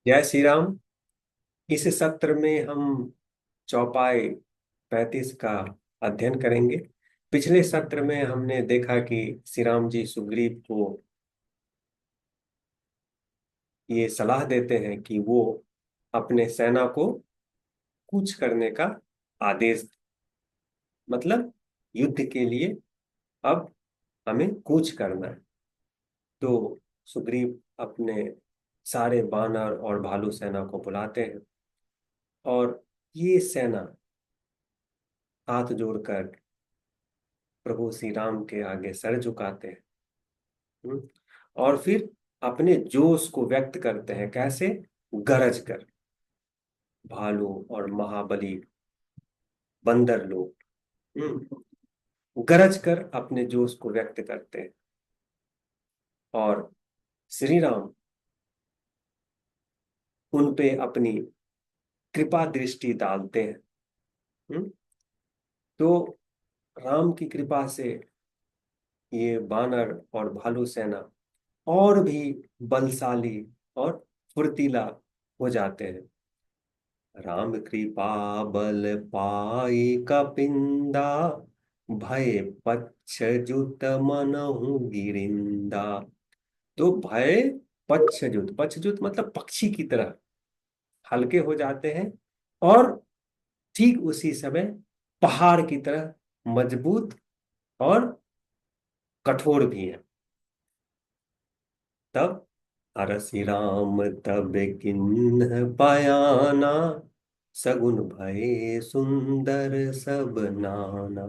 जय श्री राम। इस सत्र में हम चौपाई 35 का अध्ययन करेंगे। पिछले सत्र में हमने देखा कि श्री राम जी सुग्रीव को ये सलाह देते हैं कि वो अपने सेना को कूच करने का आदेश, मतलब युद्ध के लिए अब हमें कूच करना है। तो सुग्रीव अपने सारे बानर और भालू सेना को बुलाते हैं और ये सेना हाथ जोड़कर प्रभु श्री राम के आगे सर झुकाते हैं। हम्म, और फिर अपने जोश को व्यक्त करते हैं। कैसे? गरज कर। भालू और महाबली बंदर लोग गरज कर अपने जोश को व्यक्त करते हैं और श्री राम उन पे अपनी कृपा दृष्टि डालते हैं। हम्म, तो राम की कृपा से ये बानर और भालू सेना और भी बलशाली और फुर्तीला हो जाते हैं। राम कृपा बल पाई कपिंदा, भय पच्छजुत मनहु गिरिंदा। तो भय पच्छजुत, पच्छजुत मतलब पक्षी की तरह हल्के हो जाते हैं और ठीक उसी समय पहाड़ की तरह मजबूत और कठोर भी है। तब अरसि राम तब किन्ह बयाना, सगुन भये सुंदर सब नाना।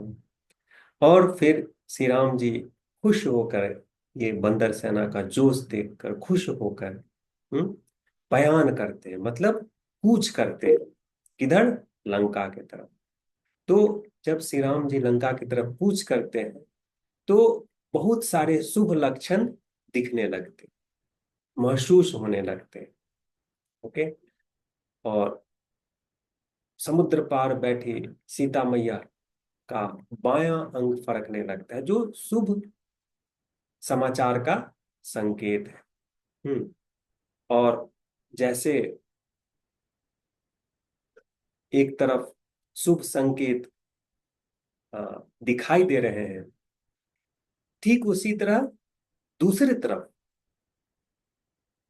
और फिर श्री राम जी खुश होकर, ये बंदर सेना का जोश देखकर खुश होकर हम्म बयान करते हैं, मतलब कूच करते हैं। किधर? लंका की तरफ। तो जब श्री राम जी लंका की तरफ कूच करते हैं तो बहुत सारे शुभ लक्षण दिखने लगते, महसूस होने लगते हैं। ओके। और समुद्र पार बैठी सीता मैया का बायां अंग फरकने लगता है, जो शुभ समाचार का संकेत है। और जैसे एक तरफ शुभ संकेत दिखाई दे रहे हैं, ठीक उसी तरह दूसरी तरफ,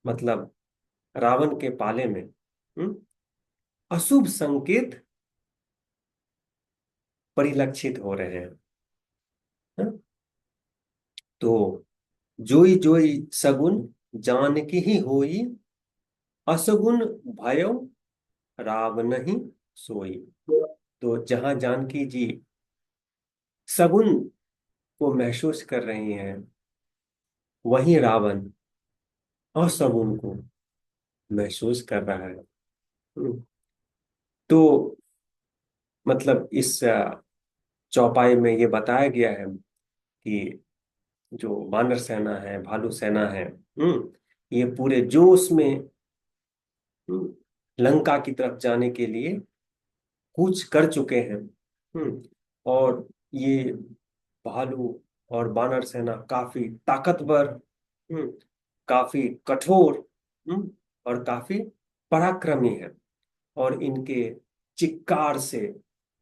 मतलब रावण के पाले में अशुभ संकेत परिलक्षित हो रहे हैं। हाँ? तो जोई जोई सगुन जानकी ही होई, असगुन भयो रावण ही सोई। तो जहां जानकी जी सगुन को महसूस कर रही हैं, वहीं रावण असगुन को महसूस कर रहा है। हम्म, तो मतलब इस चौपाई में ये बताया गया है कि जो वानर सेना है, भालू सेना है, ये पूरे जोश में हम्म, लंका की तरफ जाने के लिए कूच कर चुके हैं। और ये भालू और बानर सेना काफी ताकतवर, हम्म, काफी कठोर, हम्म, और काफी पराक्रमी है। और इनके चिक्कार से,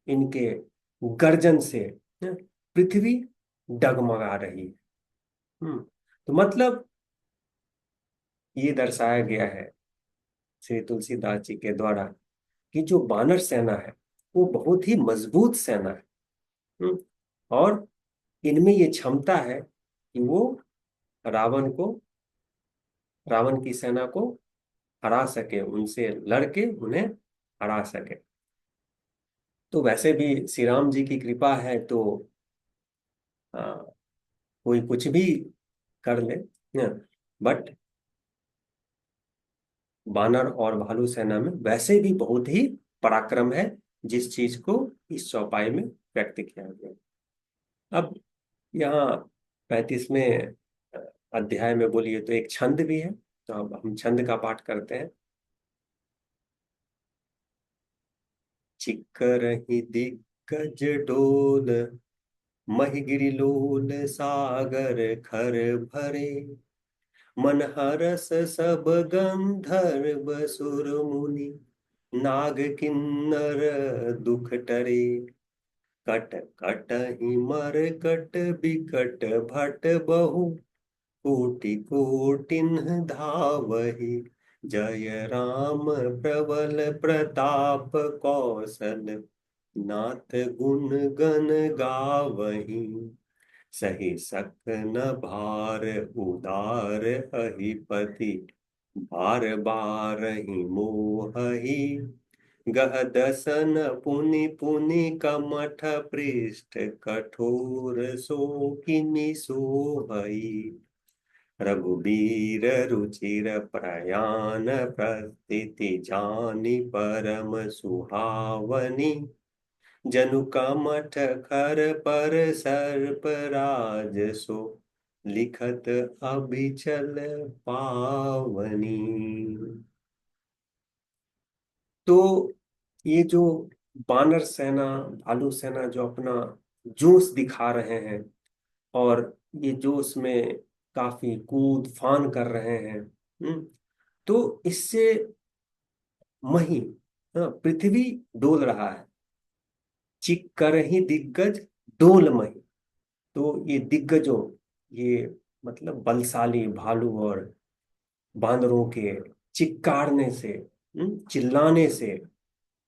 इनके गर्जन से पृथ्वी डगमगा रही है। तो मतलब ये दर्शाया गया है श्री तुलसीदास जी के द्वारा कि जो बानर सेना है वो बहुत ही मजबूत सेना है। हम्म, और इनमें ये क्षमता है कि वो रावण को, रावण की सेना को हरा सके, उनसे लड़के उन्हें हरा सके। तो वैसे भी श्री राम जी की कृपा है तो आ, कोई कुछ भी कर ले। बट बानर और भालू सेना में वैसे भी बहुत ही पराक्रम है, जिस चीज को इस चौपाई में व्यक्त किया गया। अब यहाँ 35वें अध्याय में बोलिए तो एक छंद भी है, तो अब हम छंद का पाठ करते हैं। चिक्करहि दिग्गज डोल, महिगिरि लोल सागर खर भरे, मन हरस सब गंधर्व सुर मुनि, नाग किन्नर दुख टरे। कट कट ही मर कट बिकट भट बहु, कोटि कोटिन धावहि। जय राम प्रबल प्रताप कौशल, नाथ गुण गण गावहि। सही सकन भार उदार अहिपति, बार बार ही मोहहि। गह दसन पुनि पुनि कमठ पृष्ठ, कठोर सो किमि सोहई। रघुबीर रुचिर प्रयाण प्रस्थिति, जानि परम सुहावनी। जनु कमठ खर पर सर्प राज सो, लिखत अभिचल पावनी। तो ये जो बानर सेना, भालू सेना जो अपना जोश दिखा रहे हैं, और ये जोश में काफी कूद फान कर रहे हैं, तो इससे मही, पृथ्वी डोल रहा है। चिक कर ही दिग्गज डोल मही। तो ये दिग्गजों, ये मतलब बलशाली भालू और बांदरों के चिक्कारने से, चिल्लाने से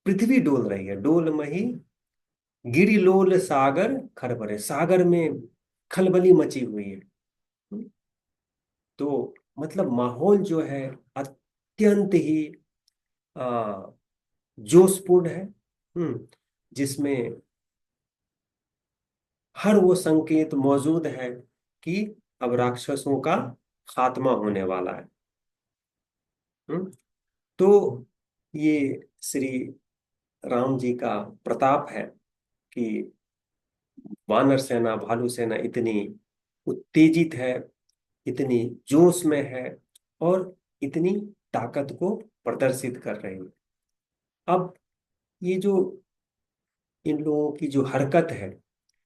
पृथ्वी डोल रही है। डोल मही गिरिलोल सागर खरबरे, सागर में खलबली मची हुई है। तो मतलब माहौल जो है अत्यंत ही आ, जोशपूर्ण है, जिसमें हर वो संकेत मौजूद है कि अब राक्षसों का खात्मा होने वाला है। तो ये श्री राम जी का प्रताप है कि वानर सेना, भालू सेना इतनी उत्तेजित है, इतनी जोश में है, और इतनी ताकत को प्रदर्शित कर रही है। अब ये जो इन लोगों की जो हरकत है,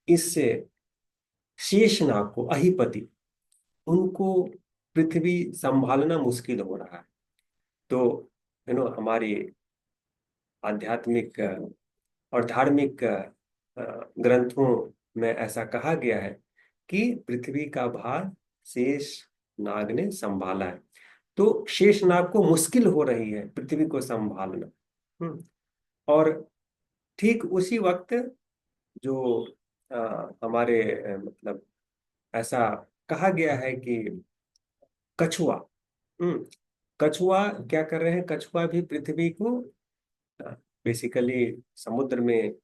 इससे शेषनाग को, अहिपति, उनको पृथ्वी संभालना मुश्किल हो रहा है। तो हमारी आध्यात्मिक और धार्मिक ग्रंथों में ऐसा कहा गया है कि पृथ्वी का भार शेष नाग ने संभाला है। तो शेष नाग को मुश्किल हो रही है पृथ्वी को संभालना। और ठीक उसी वक्त जो हमारे मतलब ऐसा कहा गया है कि कछुआ, कछुआ क्या कर रहे हैं, कछुआ भी पृथ्वी को बेसिकली समुद्र में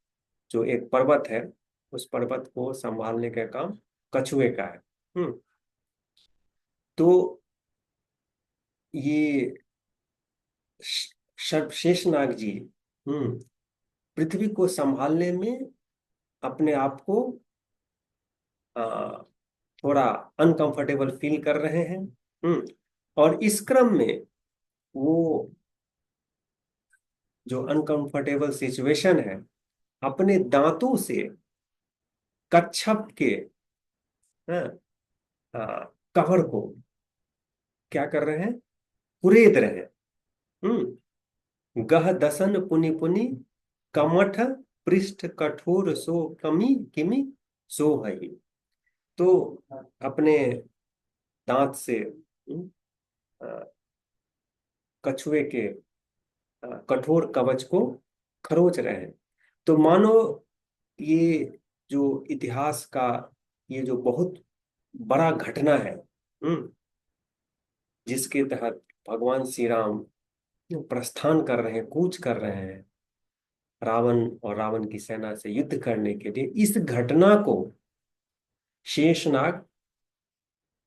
जो एक पर्वत है, उस पर्वत को संभालने का काम कछुए का है। तो ये शेषनाग जी पृथ्वी को संभालने में अपने आप को आ, थोड़ा अनकंफर्टेबल फील कर रहे हैं। और इस क्रम में वो जो अनकंफर्टेबल सिचुएशन है, अपने दांतों से कच्छप के कवर को क्या कर रहे हैं, कुरेद रहे हैं। गह दसन पुनि पुनि, कमठ पृष्ठ कठोर सो कमी किमि सो है। तो अपने दांत से कछुए के कठोर कवच को खरोच रहे हैं। तो मानो ये जो इतिहास का ये जो बहुत बड़ा घटना है, जिसके तहत भगवान श्री राम प्रस्थान कर रहे हैं, कूच कर रहे हैं रावण और रावण की सेना से युद्ध करने के लिए, इस घटना को शेषनाग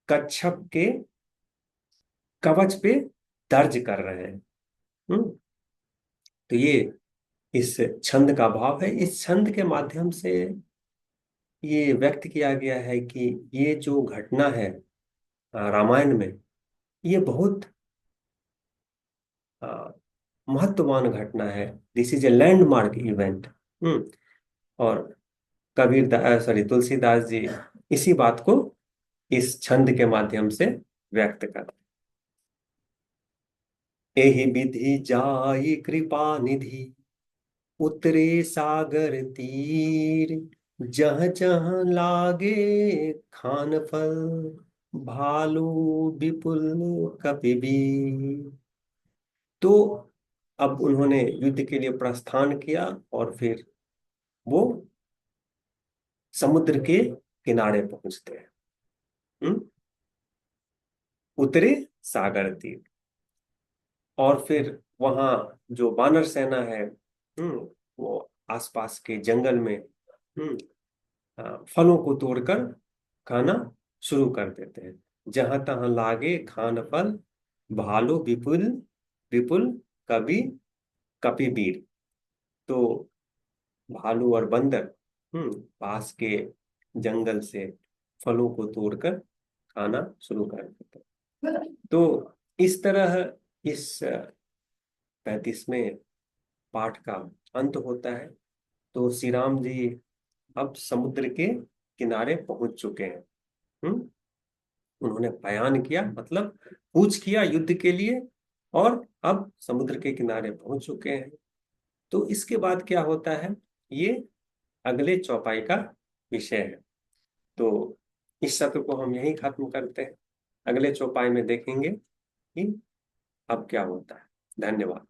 कच्छप के कवच पे दर्ज कर रहे हैं। तो ये इस छंद का भाव है। इस छंद के माध्यम से ये व्यक्त किया गया है कि ये जो घटना है रामायण में, ये बहुत महत्वपूर्ण घटना है। This is a landmark event. और तुलसीदास जी इसी बात को इस छंद के माध्यम से व्यक्त करते हैं। एहि विधि जाई कृपा निधि, उतरे सागर तीर। जहाँ जहाँ लागे खान फल, भालू विपुल कपिबीर। तो अब उन्होंने युद्ध के लिए प्रस्थान किया और फिर वो समुद्र के किनारे पहुंचते हैं। हम्म? उतरे सागर तीर। और फिर वहां जो वानर सेना है, वो आसपास के जंगल में हम्म फलों को तोड़कर खाना शुरू कर देते हैं। जहां तहां लागे खान फल, भालो विपुल विपुल कवि कपिबीर। तो भालू और बंदर पास के जंगल से फलों को तोड़कर खाना शुरू कर देते हैं। तो इस तरह इस 35वें पाठ का अंत होता है। तो श्री राम जी अब समुद्र के किनारे पहुंच चुके हैं। हम्म उन्होंने बयान किया, मतलब कूच किया युद्ध के लिए, और अब समुद्र के किनारे पहुंच चुके हैं। तो इसके बाद क्या होता है, ये अगले चौपाई का विषय है। तो इस सत्र को हम यहीं खत्म करते हैं। अगले चौपाई में देखेंगे कि अब क्या होता है। धन्यवाद।